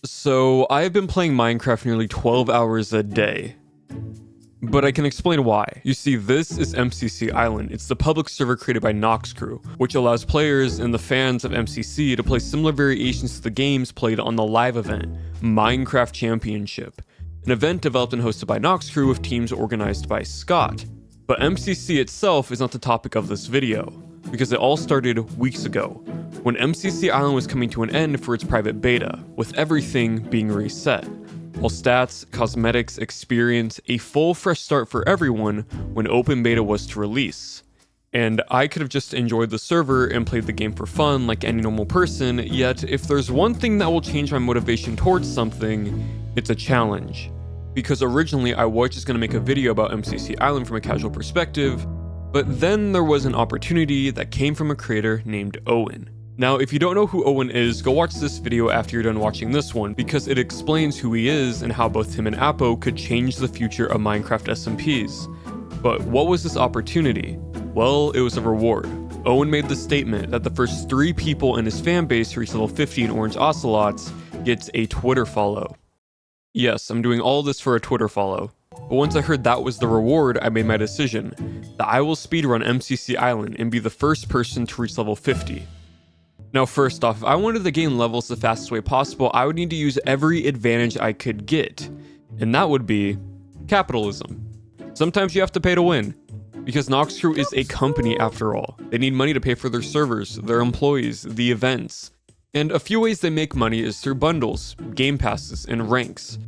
So, I have been playing Minecraft nearly 12 hours a day. But I can explain why. You see, this is MCC Island. It's the public server created by Noxcrew, which allows players and the fans of MCC to play similar variations to the games played on the live event, Minecraft Championship, an event developed and hosted by Noxcrew with teams organized by Scott. But MCC itself is not the topic of this video, because it all started weeks ago, when MCC Island was coming to an end for its private beta, with everything being reset. All stats, cosmetics, experience, a full fresh start for everyone when open beta was to release. And I could have just enjoyed the server and played the game for fun like any normal person, yet if there's one thing that will change my motivation towards something, it's a challenge. Because originally I was just going to make a video about MCC Island from a casual perspective, but then there was an opportunity that came from a creator named Owen. Now, if you don't know who Owen is, go watch this video after you're done watching this one, because it explains who he is and how both him and Apo could change the future of Minecraft SMPs. But what was this opportunity? Well, it was a reward. Owen made the statement that the first 3 people in his fan base who reach level 50 in Orange Ocelots gets a Twitter follow. Yes, I'm doing all this for a Twitter follow. But once I heard that was the reward, I made my decision that I will speedrun MCC Island and be the first person to reach level 50. Now first off, if I wanted to gain levels the fastest way possible, I would need to use every advantage I could get, and that would be capitalism. Sometimes you have to pay to win, because Noxcrew is a company after all. They need money to pay for their servers, their employees, the events. And a few ways they make money is through bundles, game passes, and ranks.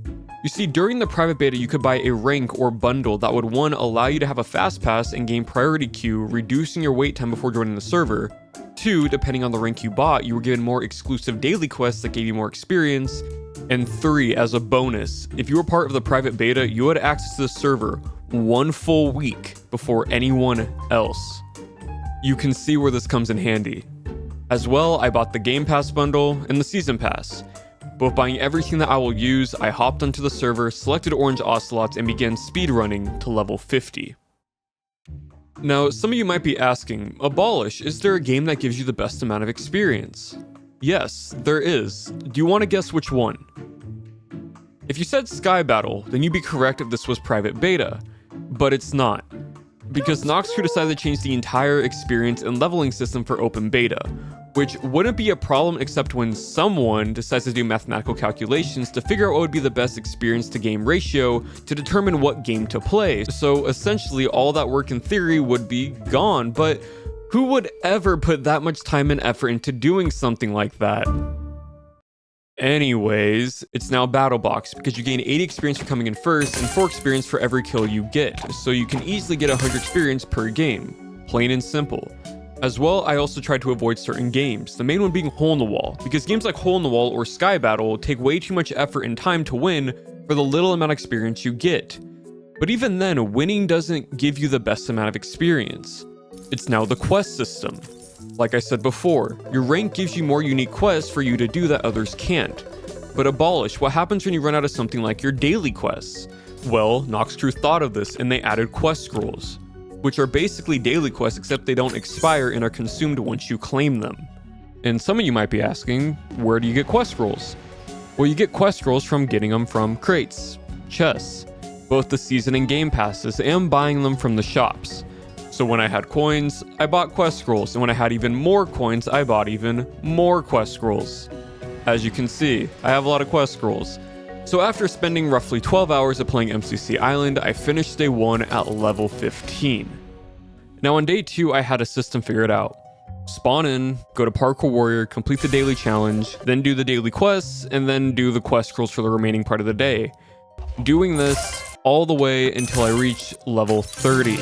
You see, during the private beta, you could buy a rank or bundle that would 1. Allow you to have a fast pass and gain priority queue, reducing your wait time before joining the server. 2, depending on the rank you bought, you were given more exclusive daily quests that gave you more experience. And 3, as a bonus, if you were part of the private beta, you had access to the server 1 full week before anyone else. You can see where this comes in handy. As well, I bought the Game Pass bundle and the Season Pass. But buying everything that I will use, I hopped onto the server, selected Orange Ocelots, and began speedrunning to level 50. Now, some of you might be asking, Abolish, is there a game that gives you the best amount of experience? Yes, there is. Do you want to guess which one? If you said Sky Battle, then you'd be correct if this was private beta, but it's not. Because Noxcrew decided to change the entire experience and leveling system for open beta, which wouldn't be a problem except when someone decides to do mathematical calculations to figure out what would be the best experience to game ratio to determine what game to play. So essentially all that work in theory would be gone, but who would ever put that much time and effort into doing something like that? Anyways, it's now Battle Box because you gain 80 experience for coming in first and 4 experience for every kill you get, so you can easily get 100 experience per game. Plain and simple. As well, I also tried to avoid certain games, the main one being Hole in the Wall, because games like Hole in the Wall or Sky Battle take way too much effort and time to win for the little amount of experience you get. But even then, winning doesn't give you the best amount of experience. It's now the quest system. Like I said before, your rank gives you more unique quests for you to do that others can't. But Abolish, what happens when you run out of something like your daily quests? Well, Noxcrew thought of this and they added quest scrolls, which are basically daily quests except they don't expire and are consumed once you claim them. And some of you might be asking, where do you get quest scrolls? Well, you get quest scrolls from getting them from crates, chests, both the season and game passes, and buying them from the shops. So when I had coins, I bought quest scrolls, and when I had even more coins, I bought even more quest scrolls. As you can see, I have a lot of quest scrolls. So after spending roughly 12 hours of playing MCC Island, I finished day 1 at level 15. Now on day 2, I had a system figured out. Spawn in, go to Parkour Warrior, complete the daily challenge, then do the daily quests, and then do the quest scrolls for the remaining part of the day. Doing this all the way until I reach level 30.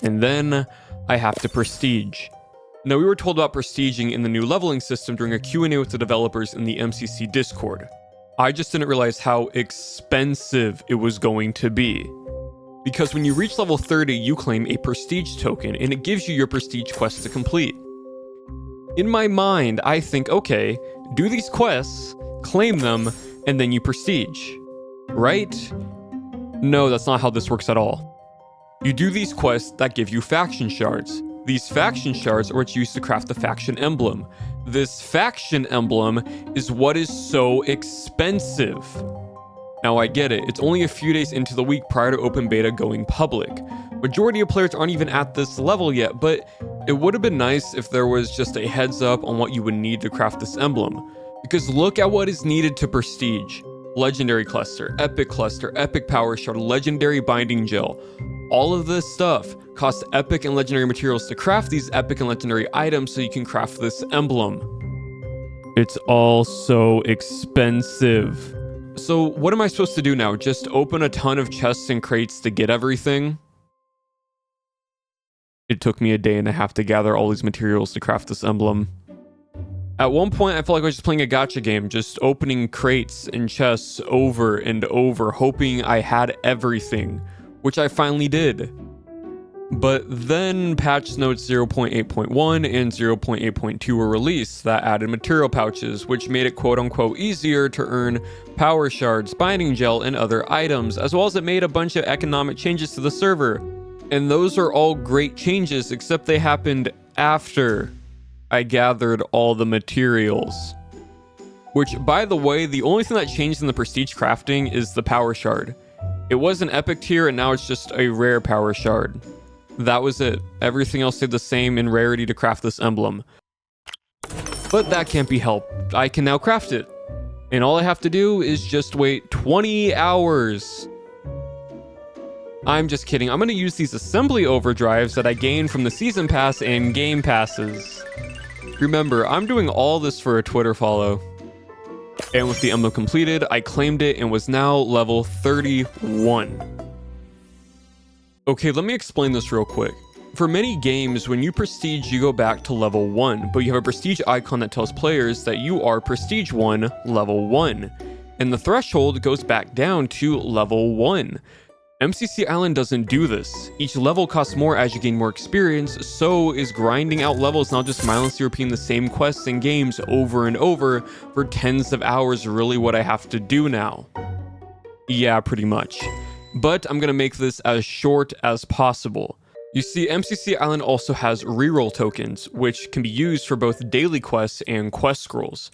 And then I have to prestige. Now we were told about prestiging in the new leveling system during a Q&A with the developers in the MCC Discord. I just didn't realize how expensive it was going to be. Because when you reach level 30, you claim a prestige token and it gives you your prestige quests to complete. In my mind, I think, okay, do these quests, claim them, and then you prestige. Right? No, that's not how this works at all. You do these quests that give you faction shards. These faction shards are what's used to craft the faction emblem. This faction emblem is what is so expensive. Now I get it, it's only a few days into the week prior to open beta going public. Majority of players aren't even at this level yet, but it would have been nice if there was just a heads up on what you would need to craft this emblem. Because look at what is needed to prestige. Legendary cluster, epic power shard, legendary binding gel. All of this stuff costs epic and legendary materials to craft these epic and legendary items so you can craft this emblem. It's all so expensive. So what am I supposed to do now? Just open a ton of chests and crates to get everything? It took me a day and a half to gather all these materials to craft this emblem. At one point, I felt like I was just playing a gacha game, just opening crates and chests over and over, hoping I had everything, which I finally did. But then patch notes 0.8.1 and 0.8.2 were released that added material pouches, which made it quote-unquote easier to earn power shards, binding gel, and other items, as well as it made a bunch of economic changes to the server. And those are all great changes, except they happened after I gathered all the materials. Which, by the way, the only thing that changed in the prestige crafting is the power shard. It was an epic tier and now it's just a rare power shard. That was it. Everything else stayed the same in rarity to craft this emblem. But that can't be helped. I can now craft it. And all I have to do is just wait 20 hours. I'm just kidding. I'm going to use these assembly overdrives that I gained from the season pass and game passes. Remember, I'm doing all this for a Twitter follow. And with the emblem completed, I claimed it and was now level 31. Okay, let me explain this real quick. For many games, when you prestige, you go back to level 1, but you have a prestige icon that tells players that you are prestige 1, level 1. And the threshold goes back down to level 1. MCC Island doesn't do this. Each level costs more as you gain more experience, so is grinding out levels not just mindlessly repeating the same quests and games over and over for tens of hours really what I have to do now? Yeah, pretty much. But I'm gonna make this as short as possible. You see, MCC Island also has reroll tokens, which can be used for both daily quests and quest scrolls.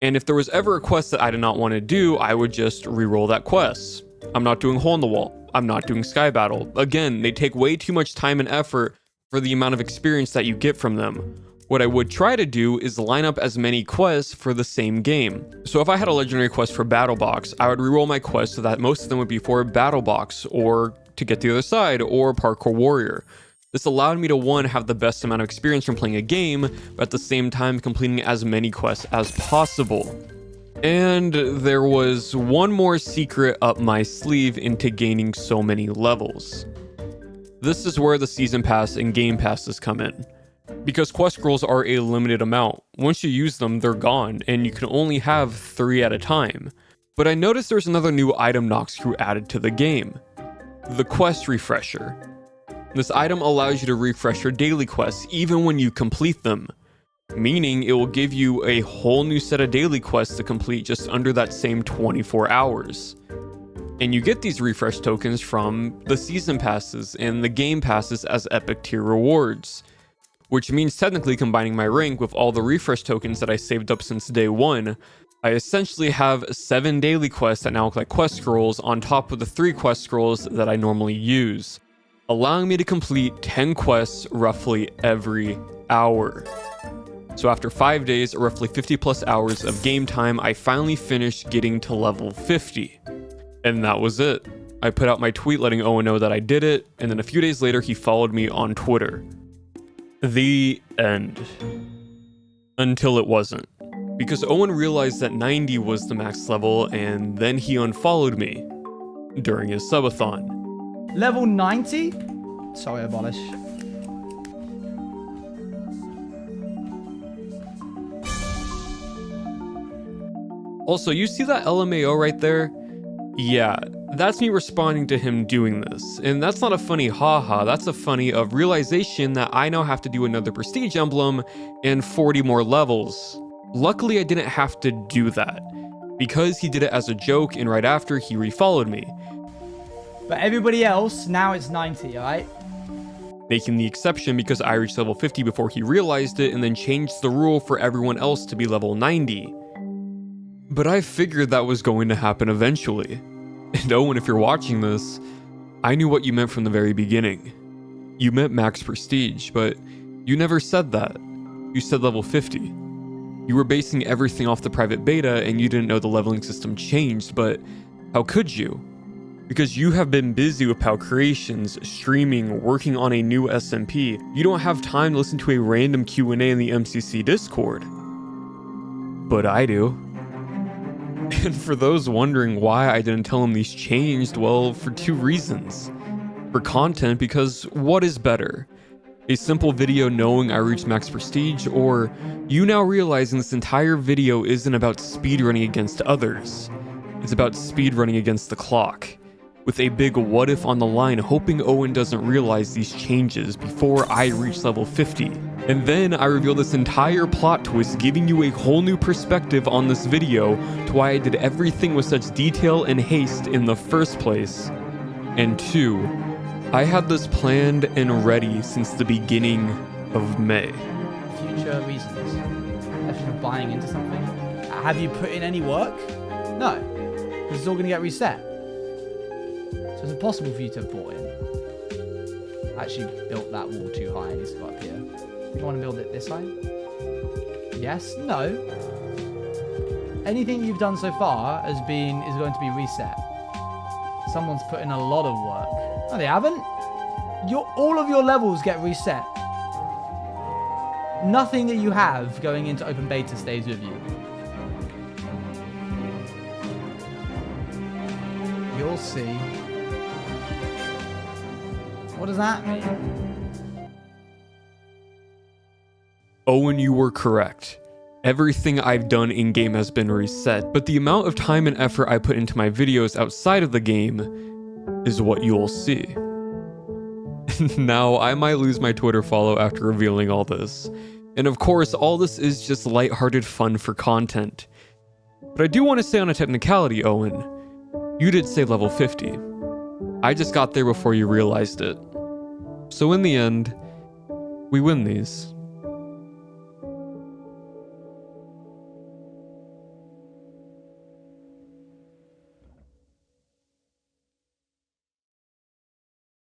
And if there was ever a quest that I did not want to do, I would just reroll that quest. I'm not doing Hole in the Wall. I'm not doing Sky Battle. Again, they take way too much time and effort for the amount of experience that you get from them. What I would try to do is line up as many quests for the same game. So if I had a legendary quest for Battle Box, I would reroll my quests so that most of them would be for Battle Box, or to get the other side, or Parkour Warrior. This allowed me to, one, have the best amount of experience from playing a game, but at the same time completing as many quests as possible. And there was one more secret up my sleeve into gaining so many levels. This is where the Season Pass and Game Passes come in. Because quest scrolls are a limited amount. Once you use them, they're gone, and you can only have 3 at a time. But I noticed there's another new item Noxcrew added to the game. The Quest Refresher. This item allows you to refresh your daily quests even when you complete them. Meaning it will give you a whole new set of daily quests to complete just under that same 24 hours. And you get these refresh tokens from the season passes and the game passes as epic tier rewards. Which means technically combining my rank with all the refresh tokens that I saved up since day 1, I essentially have 7 daily quests that now look like quest scrolls on top of the 3 quest scrolls that I normally use, allowing me to complete 10 quests roughly every hour. So after 5 days, or roughly 50 plus hours of game time, I finally finished getting to level 50. And that was it. I put out my tweet letting Owen know that I did it, and then a few days later he followed me on Twitter. The end. Until it wasn't. Because Owen realized that 90 was the max level, and then he unfollowed me during his subathon. Level 90? Sorry, Abolish. Also, you see that LMAO right there? Yeah, that's me responding to him doing this. And that's not a funny haha, that's a funny of realization that I now have to do another prestige emblem and 40 more levels. Luckily, I didn't have to do that, because he did it as a joke and right after he refollowed me. But everybody else, now it's 90, alright? making the exception because I reached level 50 before he realized it and then changed the rule for everyone else to be level 90. But I figured that was going to happen eventually. And Owen, if you're watching this, I knew what you meant from the very beginning. You meant max prestige, but you never said that. You said level 50. You were basing everything off the private beta and you didn't know the leveling system changed, but how could you? Because you have been busy with POW creations, streaming, working on a new SMP. You don't have time to listen to a random Q&A in the MCC Discord. But I do. And for those wondering why I didn't tell him these changed, well, for two reasons. For content, because what is better? A simple video knowing I reached max prestige, or you now realizing this entire video isn't about speedrunning against others. It's about speedrunning against the clock. With a big what if on the line, hoping Owen doesn't realize these changes before I reach level 50. And then I reveal this entire plot twist, giving you a whole new perspective on this video to why I did everything with such detail and haste in the first place. And two, I had this planned and ready since the beginning of May. Future reasons. If you're buying into something. Have you put in any work? No. Because it's all going to get reset. So it's impossible for you to have bought in. I actually built that wall too high. I need to go up here. You want to build it this side? Yes? No. Anything you've done so far is going to be reset. Someone's put in a lot of work. No, they haven't. All of your levels get reset. Nothing that you have going into open beta stays with you. You'll see. What does that mean? Owen, you were correct. Everything I've done in-game has been reset, but the amount of time and effort I put into my videos outside of the game is what you'll see. Now, I might lose my Twitter follow after revealing all this. And of course, all this is just lighthearted fun for content. But I do want to say on a technicality, Owen, you did say level 50. I just got there before you realized it. So in the end, we win these.